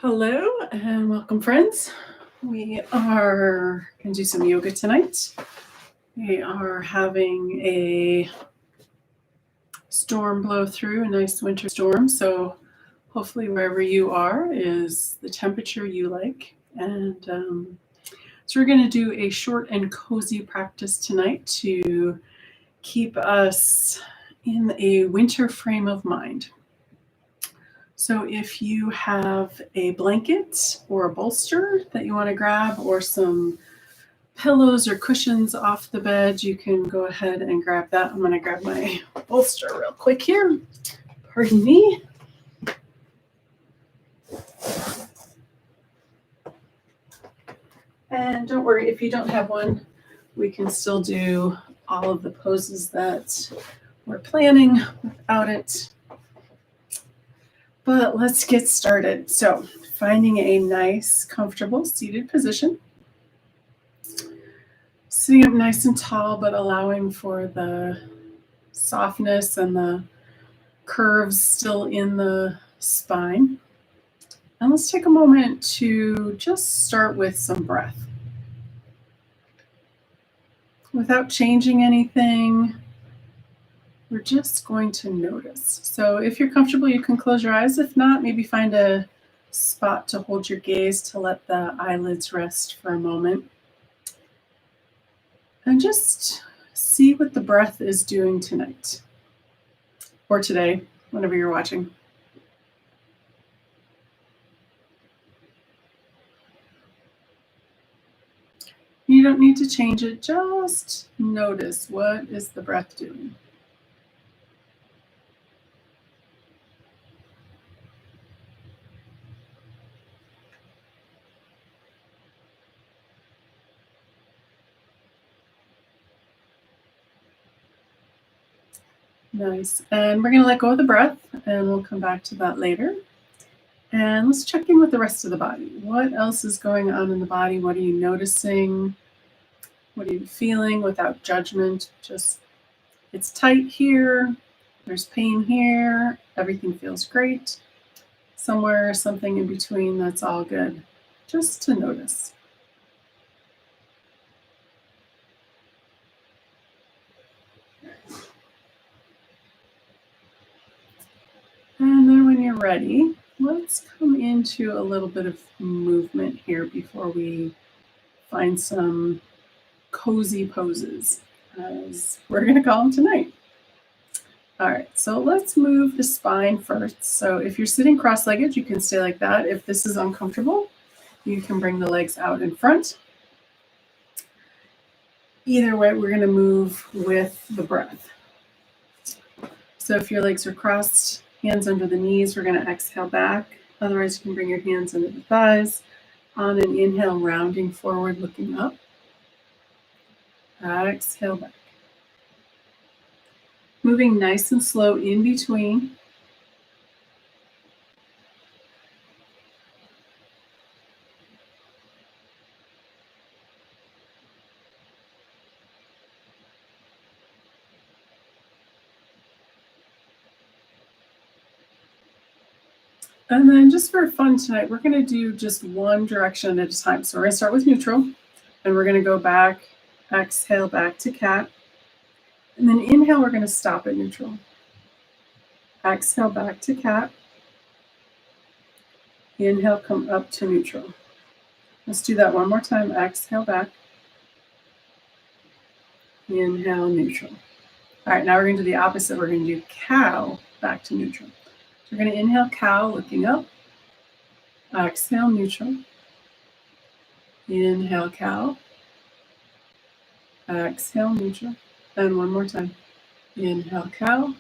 Hello and welcome, friends. We are going to do some yoga tonight. We are having a storm blow through, a nice winter storm. So hopefully wherever you are is the temperature you like. And so we're going to do a short and cozy practice tonight to keep us in a winter frame of mind. So if you have a blanket or a bolster that you want to grab, or some pillows or cushions off the bed, you can go ahead and grab that. I'm going to grab my bolster real quick here. Pardon me. And don't worry, if you don't have one, we can still do all of the poses that we're planning without it. But let's get started. So finding a nice, comfortable seated position. Sitting up nice and tall, but allowing for the softness and the curves still in the spine. And let's take a moment to just start with some breath. Without changing anything, we're just going to notice. So if you're comfortable, you can close your eyes. If not, maybe find a spot to hold your gaze to let the eyelids rest for a moment. And just see what the breath is doing tonight or today, whenever you're watching. You don't need to change it, just notice what is the breath doing. Nice. And we're going to let go of the breath, and we'll come back to that later. And let's check in with the rest of the body. What else is going on in the body? What are you noticing? What are you feeling without judgment? Just, it's tight here. There's pain here. Everything feels great. Somewhere, something in between, that's all good. Just to notice. And then when you're ready, let's come into a little bit of movement here before we find some cozy poses, as we're going to call them tonight. All right, so let's move the spine first. So if you're sitting cross-legged, you can stay like that. If this is uncomfortable, you can bring the legs out in front. Either way, we're going to move with the breath. So if your legs are crossed, hands under the knees, we're going to exhale back. Otherwise, you can bring your hands under the thighs. On an inhale, rounding forward, looking up. Exhale back. Moving nice and slow in between. And then just for fun tonight, we're going to do just one direction at a time. So we're going to start with neutral, and we're going to go back, exhale back to cat. And then inhale, we're going to stop at neutral. Exhale back to cat. Inhale, come up to neutral. Let's do that one more time. Exhale back. Inhale, neutral. All right, now we're going to do the opposite. We're going to do cow back to neutral. So we're going to inhale cow, looking up. Exhale, neutral. Inhale cow. Exhale, neutral. And one more time. Inhale cow.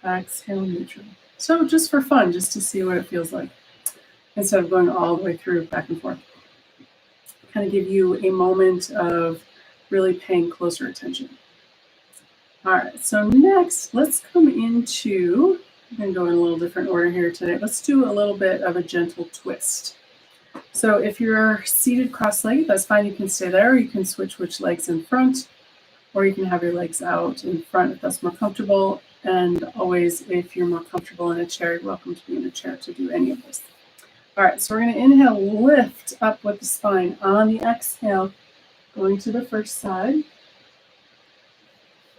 Exhale, neutral. So just for fun, just to see what it feels like, instead of going all the way through back and forth. Kind of give you a moment of really paying closer attention. All right, so next, let's come into, I'm going to go in a little different order here today. Let's do a little bit of a gentle twist. So if you're seated cross-legged, that's fine. You can stay there. You can switch which legs in front, or you can have your legs out in front if that's more comfortable. And always, if you're more comfortable in a chair, you're welcome to be in a chair to do any of this. All right, so we're going to inhale, lift up with the spine. On the exhale, going to the first side.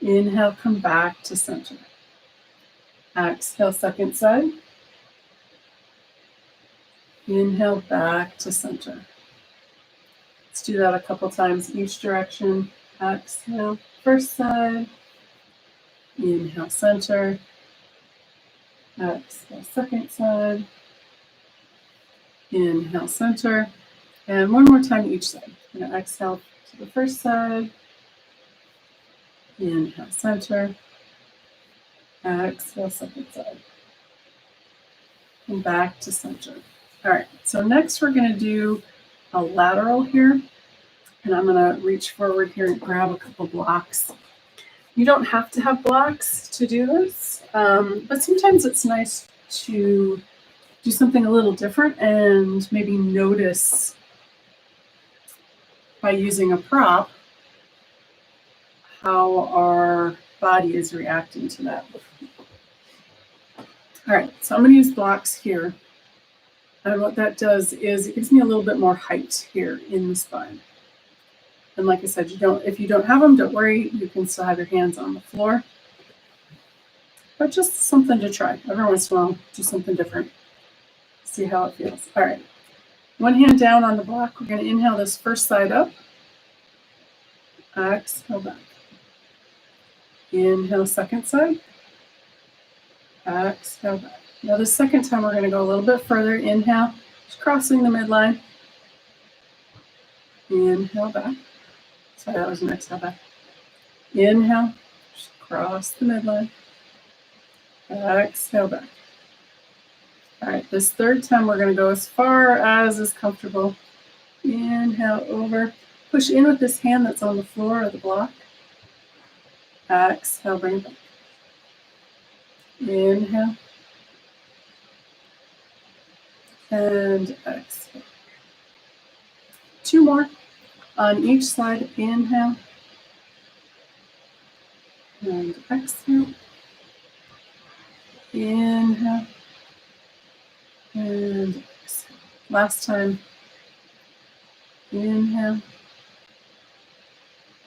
Inhale, come back to center. Exhale, second side. Inhale, back to center. Let's do that a couple times each direction. Exhale, first side. Inhale, center. Exhale, second side. Inhale, center. And one more time each side. I'm going to exhale to the first side. Inhale, center. Exhale, second side. And back to center. All right, so next we're going to do a lateral here. And I'm going to reach forward here and grab a couple blocks. You don't have to have blocks to do this, but sometimes it's nice to do something a little different and maybe notice by using a prop how our body is reacting to that. All right, so I'm going to use blocks here. And what that does is it gives me a little bit more height here in the spine. And like I said, if you don't have them, don't worry. You can still have your hands on the floor. But just something to try. Every once in a while, do something different. See how it feels. All right. One hand down on the block. We're going to inhale this first side up. Exhale back. Inhale second side. Exhale back. Now the second time we're going to go a little bit further. Inhale, just crossing the midline. Inhale back. Sorry, that was an exhale back. Inhale, just cross the midline. Exhale back. All right, this third time we're going to go as far as is comfortable. Inhale over. Push in with this hand that's on the floor or the block. Exhale, bring it back. Inhale. And exhale. Two more on each side. Inhale. And exhale. Inhale. And exhale. Last time. Inhale.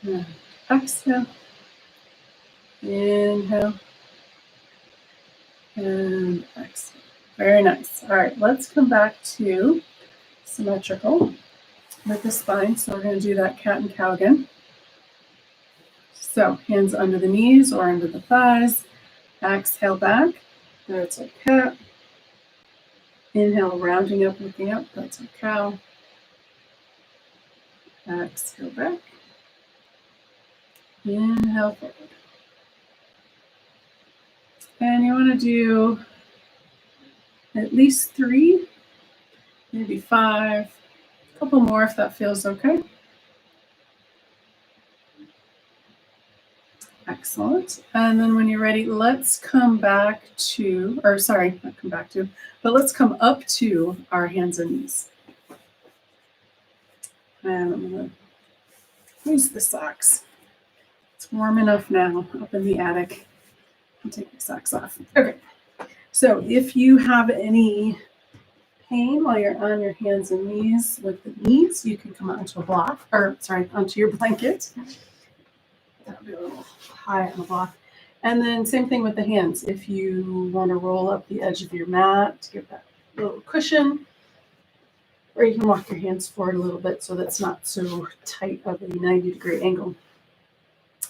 And exhale. Inhale. And exhale. Very nice. All right, let's come back to symmetrical with the spine. So we're going to do that cat and cow again. So hands under the knees or under the thighs. Exhale back. That's a cat. Inhale, rounding up, looking up. That's a cow. Exhale back. Inhale forward. And you want to do at least 3, maybe 5, a couple more if that feels okay. Excellent. And then when you're ready, let's come back to, or sorry, not come back to, but let's come up to our hands and knees. And I'm going to use the socks. It's warm enough now up in the attic. I'll take the socks off. Okay. So if you have any pain while you're on your hands and knees with the knees, you can come onto a block, or sorry, onto your blanket. That'll be a little high on the block. And then same thing with the hands. If you want to roll up the edge of your mat to give that little cushion, or you can walk your hands forward a little bit so that's not so tight of a 90-degree angle.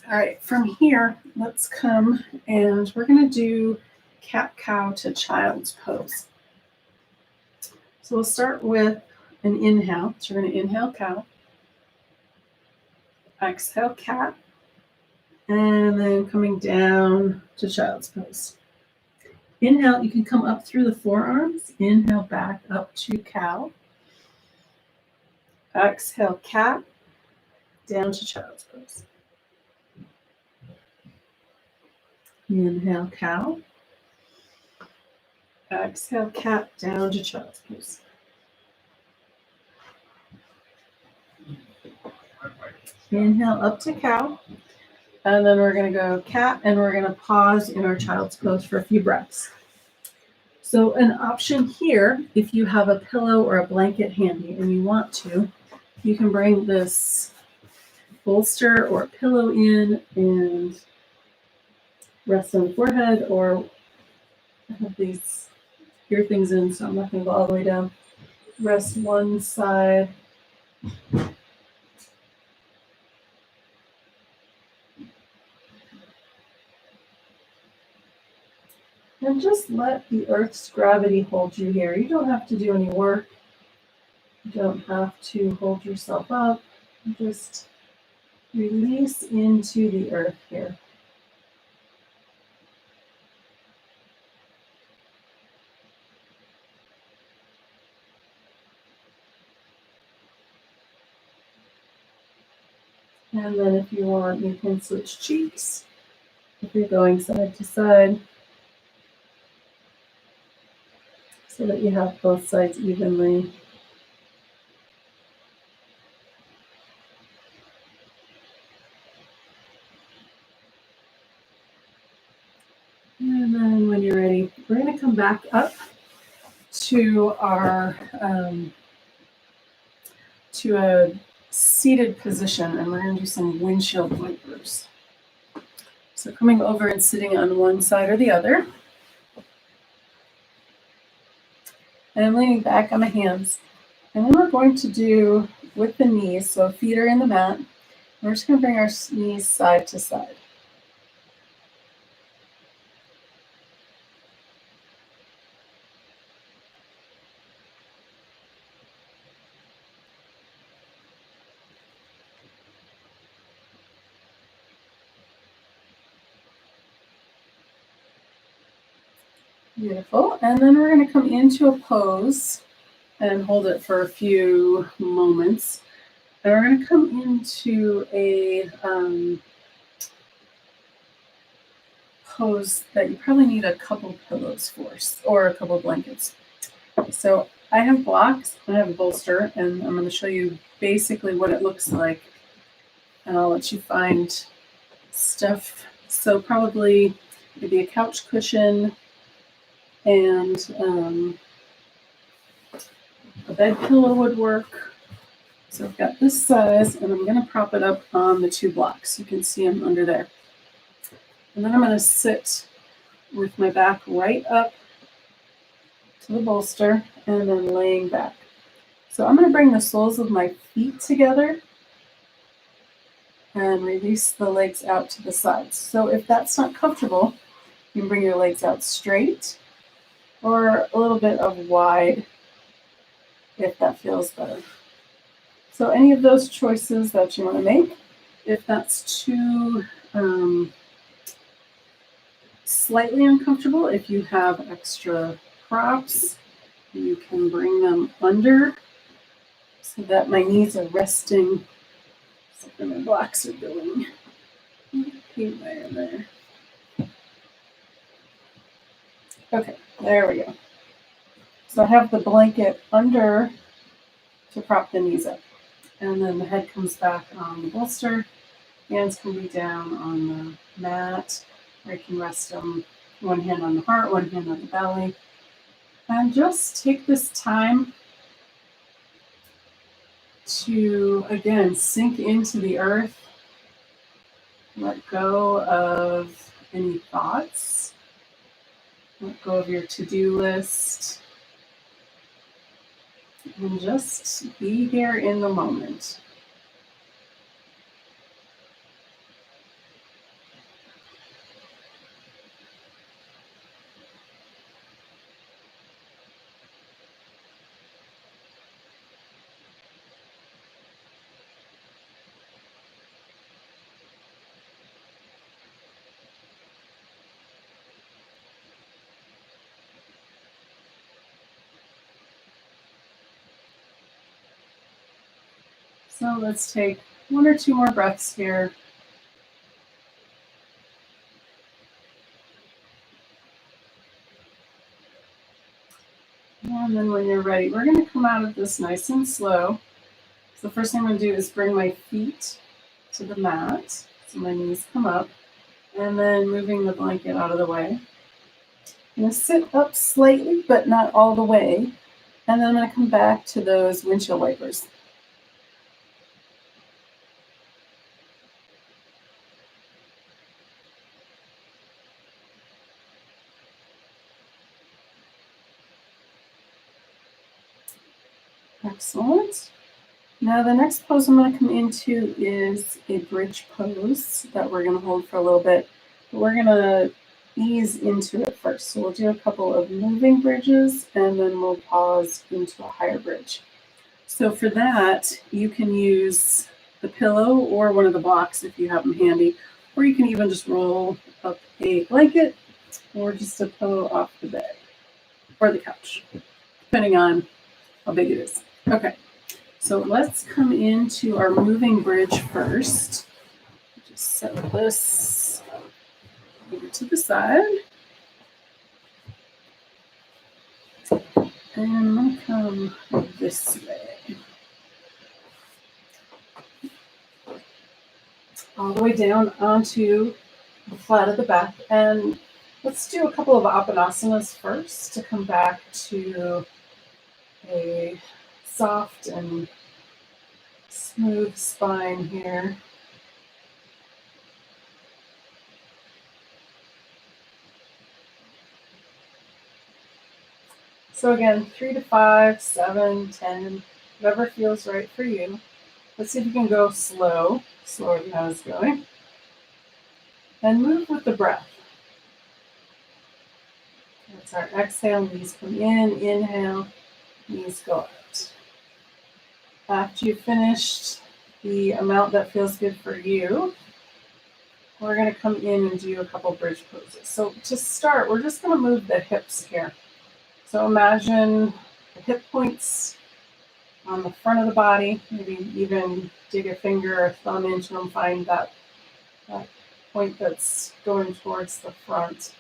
All right, from here, let's come and we're going to do cat-cow to child's pose. So we'll start with an inhale. So we're going to inhale cow, exhale cat, and then coming down to child's pose. Inhale, you can come up through the forearms. Inhale back up to cow. Exhale cat, down to child's pose. Inhale cow. Exhale cat, down to child's pose. Inhale up to cow. And then we're going to go cat, and we're going to pause in our child's pose for a few breaths. So an option here, if you have a pillow or a blanket handy and you want to, you can bring this bolster or pillow in and rest on the forehead, or I have these ear things in, so I'm not going to go all the way down. Rest one side. And just let the Earth's gravity hold you here. You don't have to do any work. You don't have to hold yourself up. Just release into the Earth here. And then if you want, you can switch cheeks if you're going side to side, so that you have both sides evenly. And then when you're ready, we're going to come back up to our to a seated position, and we're going to do some windshield wipers. So coming over and sitting on one side or the other. And I'm leaning back on my hands. And then we're going to do with the knees, so feet are in the mat. We're just going to bring our knees side to side. Beautiful. And then we're going to come into a pose and hold it for a few moments. And we're going to come into a pose that you probably need a couple pillows for, or a couple blankets. So I have blocks, I have a bolster, and I'm going to show you basically what it looks like. And I'll let you find stuff. So probably maybe a couch cushion and a bed pillow would work. So I've got this size, and I'm going to prop it up on the two blocks. You can see them under there. And then I'm going to sit with my back right up to the bolster and then laying back. So I'm going to bring the soles of my feet together and release the legs out to the sides. So if that's not comfortable, you can bring your legs out straight or a little bit of wide if that feels better. So any of those choices that you want to make. If that's too slightly uncomfortable, if you have extra props, you can bring them under so that my knees are resting. So my blocks are going there. Okay, there we go. So I have the blanket under to prop the knees up. And then the head comes back on the bolster. Hands can be down on the mat. Or you can rest them, one hand on the heart, one hand on the belly. And just take this time to, again, sink into the earth. Let go of any thoughts. Let go of your to-do list. And just be here in the moment. So let's take one or two more breaths here. And then when you're ready, we're going to come out of this nice and slow. So the first thing I'm going to do is bring my feet to the mat. So my knees come up. And then moving the blanket out of the way. I'm going to sit up slightly, but not all the way. And then I'm going to come back to those windshield wipers. Excellent. Now the next pose I'm going to come into is a bridge pose that we're going to hold for a little bit. But we're going to ease into it first. So we'll do a couple of moving bridges and then we'll pause into a higher bridge. So for that, you can use the pillow or one of the blocks if you have them handy, or you can even just roll up a blanket or just a pillow off the bed or the couch, depending on how big it is. Okay. So let's come into our moving bridge first. Just set this over to the side. And I'm going to come this way. All the way down onto the flat of the back. And let's do a couple of apanasanas first to come back to a soft and smooth spine here. So again, 3 to 5, 7, 10, whatever feels right for you. Let's see if you can go slower than I was going. And move with the breath. That's our exhale, knees come in, inhale, knees go out. After you've finished the amount that feels good for you, we're going to come in and do a couple bridge poses. So to start, we're just going to move the hips here. So imagine the hip points on the front of the body, maybe even dig a finger or thumb into them, find that point that's going towards the front.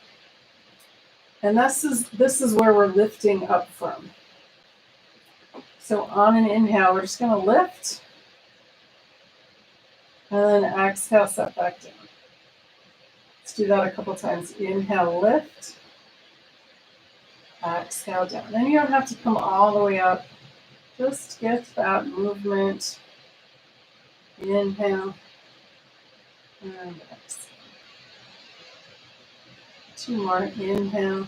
And this is where we're lifting up from. So on an inhale, we're just going to lift. And then exhale, set back down. Let's do that a couple times. Inhale, lift. Exhale, down. Then you don't have to come all the way up. Just get that movement. Inhale. And exhale. 2 more. Inhale.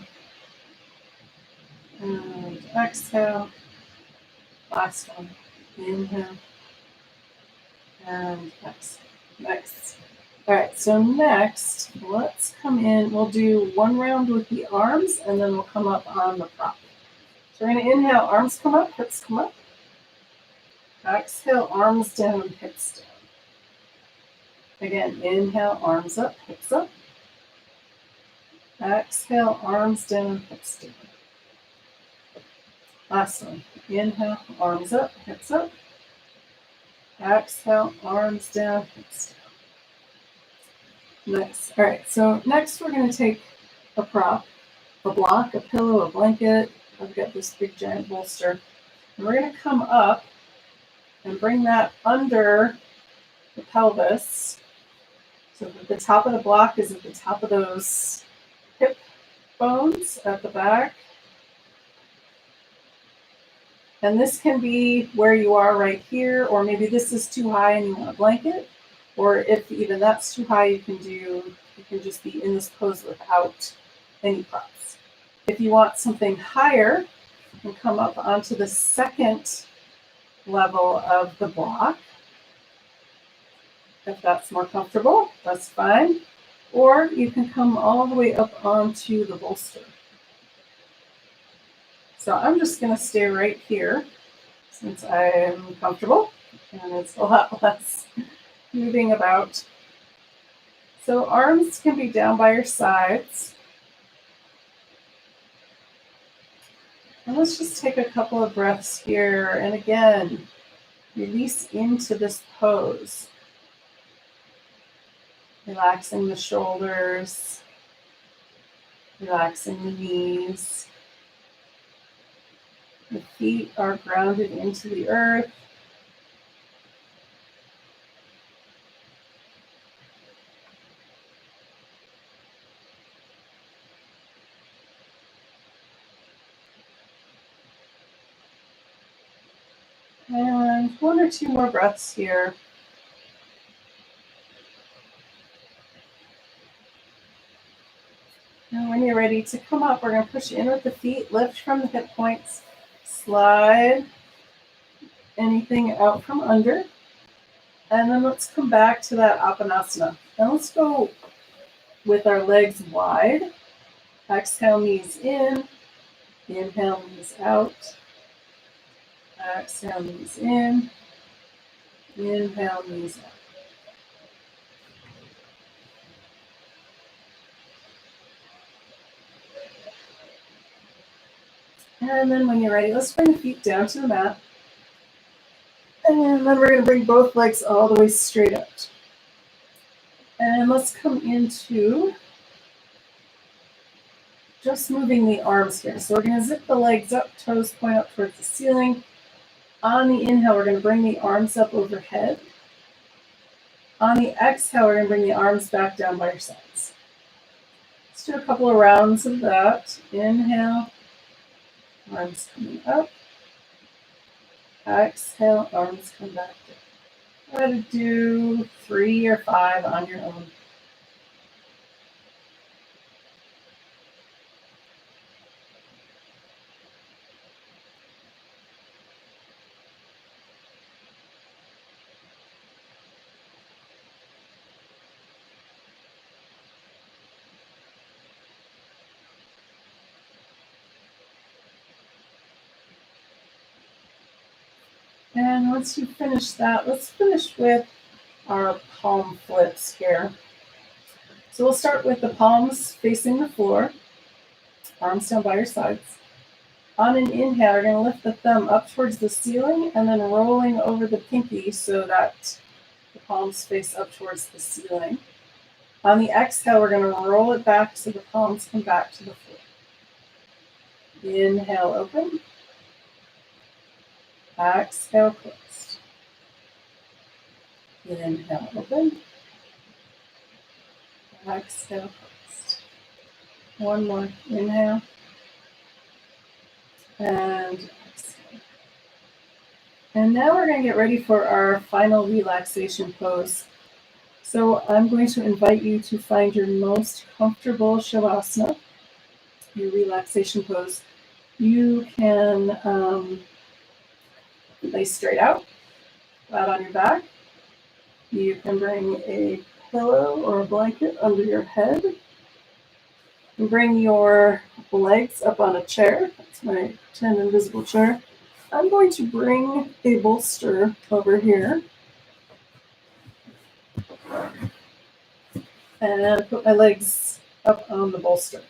And exhale. Last one. Inhale. And exhale. Nice. All right, so next, let's come in. We'll do 1 round with the arms, and then we'll come up on the prop. So we're going to inhale, arms come up, hips come up. Exhale, arms down, hips down. Again, inhale, arms up, hips up. Exhale, arms down, hips down. Last one. Inhale, arms up, hips up. Exhale, arms down, hips down. Nice. All right, so next we're going to take a prop, a block, a pillow, a blanket. I've got this big giant bolster. And we're going to come up and bring that under the pelvis. So that the top of the block is at the top of those hip bones at the back. And this can be where you are right here, or maybe this is too high and you want a blanket. Or if even that's too high, you can just be in this pose without any props. If you want something higher, you can come up onto the second level of the block. If that's more comfortable, that's fine. Or you can come all the way up onto the bolster. So I'm just going to stay right here since I'm comfortable and it's a lot less moving about. So arms can be down by your sides. And let's just take a couple of breaths here. And again, release into this pose. Relaxing the shoulders, relaxing the knees. The feet are grounded into the earth. And one or two more breaths here. And when you're ready to come up, we're going to push in with the feet, lift from the hip points, slide anything out from under. And then let's come back to that Apanasana. Now let's go with our legs wide. Exhale, knees in. Inhale, knees out. Exhale, knees in. Inhale, knees out. And then when you're ready, let's bring the feet down to the mat. And then we're going to bring both legs all the way straight out. And let's come into just moving the arms here. So we're going to zip the legs up, toes point up towards the ceiling. On the inhale, we're going to bring the arms up overhead. On the exhale, we're going to bring the arms back down by your sides. Let's do a couple of rounds of that. Inhale, arms coming up. Exhale, arms come back down. Try to do 3 or 5 on your own. And once you finish that, let's finish with our palm flips here. So we'll start with the palms facing the floor, arms down by your sides. On an inhale, we're going to lift the thumb up towards the ceiling and then rolling over the pinky so that the palms face up towards the ceiling. On the exhale, we're going to roll it back so the palms come back to the floor. Inhale, open. Exhale, closed. Inhale, open. Exhale, closed. One more. Inhale. And exhale. And now we're going to get ready for our final relaxation pose. So I'm going to invite you to find your most comfortable Shavasana, your relaxation pose. You can lay straight out, flat on your back. You can bring a pillow or a blanket under your head. And bring your legs up on a chair. That's my pretend invisible chair. I'm going to bring a bolster over here and put my legs up on the bolster.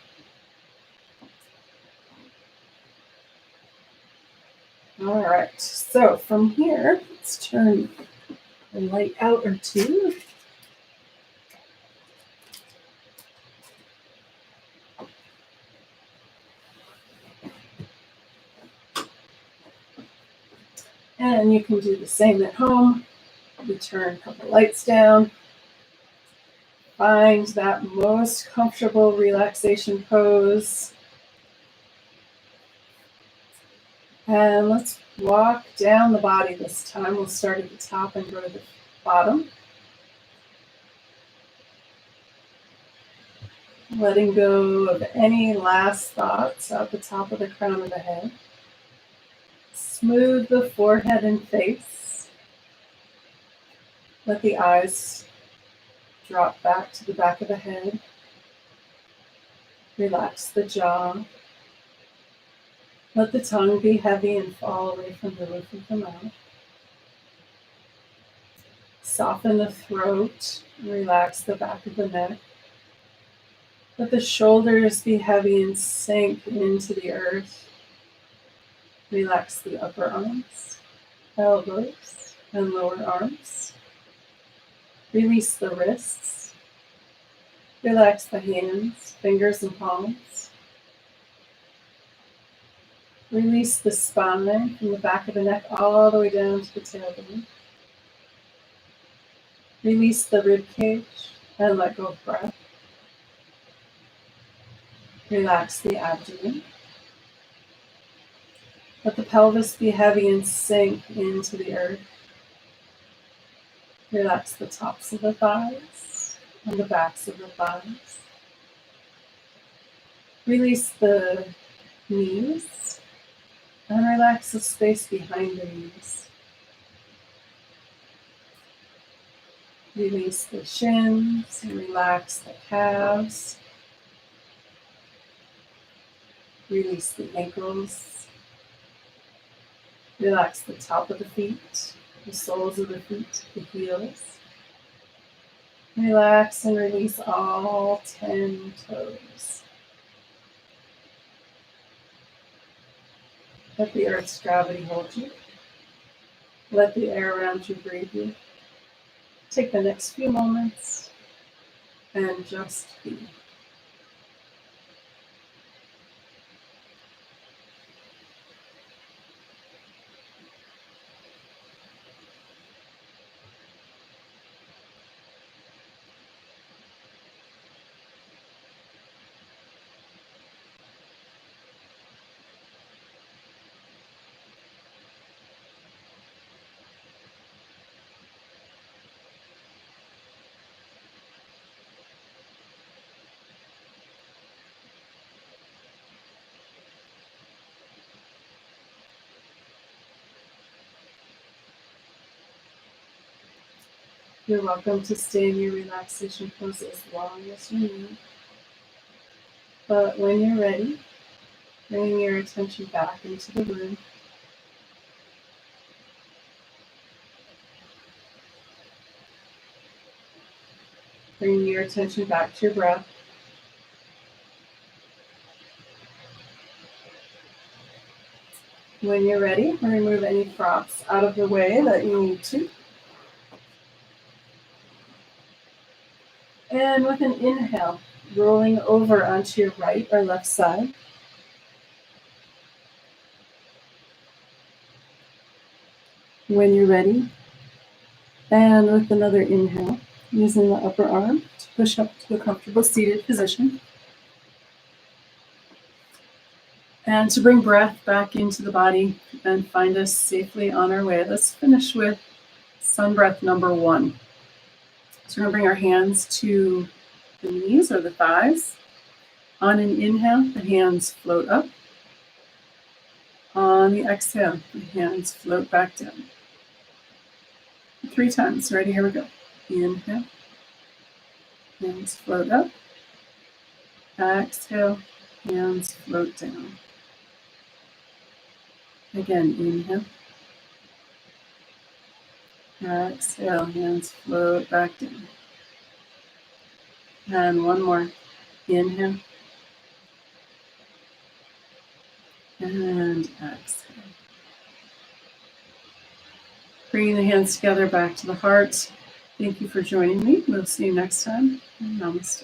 All right, so from here, let's turn a light out or two. And you can do the same at home. We turn a couple lights down. Find that most comfortable relaxation pose. And let's walk down the body this time. We'll start at the top and go to the bottom. Letting go of any last thoughts at the top of the crown of the head. Smooth the forehead and face. Let the eyes drop back to the back of the head. Relax the jaw. Let the tongue be heavy and fall away from the roof of the mouth. Soften the throat and relax the back of the neck. Let the shoulders be heavy and sink into the earth. Relax the upper arms, elbows, and lower arms. Release the wrists. Relax the hands, fingers, and palms. Release the spine from the back of the neck all the way down to the tailbone. Release the rib cage and let go of breath. Relax the abdomen. Let the pelvis be heavy and sink into the earth. Relax the tops of the thighs and the backs of the thighs. Release the knees and relax the space behind the knees. Release the shins and relax the calves. Release the ankles. Relax the top of the feet, the soles of the feet, the heels. Relax and release all 10 toes. Let the earth's gravity hold you. Let the air around you breathe you. Take the next few moments and just be. You're welcome to stay in your relaxation pose as long as you need. But when you're ready, bring your attention back into the room. Bring your attention back to your breath. When you're ready, remove any props out of the way that you need to. And with an inhale, rolling over onto your right or left side. When you're ready, and with another inhale, using the upper arm to push up to a comfortable seated position. And to bring breath back into the body and find us safely on our way, let's finish with sun breath number 1. So we're going to bring our hands to the knees or the thighs. On an inhale, the hands float up. On the exhale, the hands float back down. 3 times. Ready? Here we go. Inhale. Hands float up. Exhale. Hands float down. Again, inhale. Exhale. Hands float back down. And one more. Inhale. And exhale. Bringing the hands together back to the heart. Thank you for joining me. We'll see you next time. Namaste.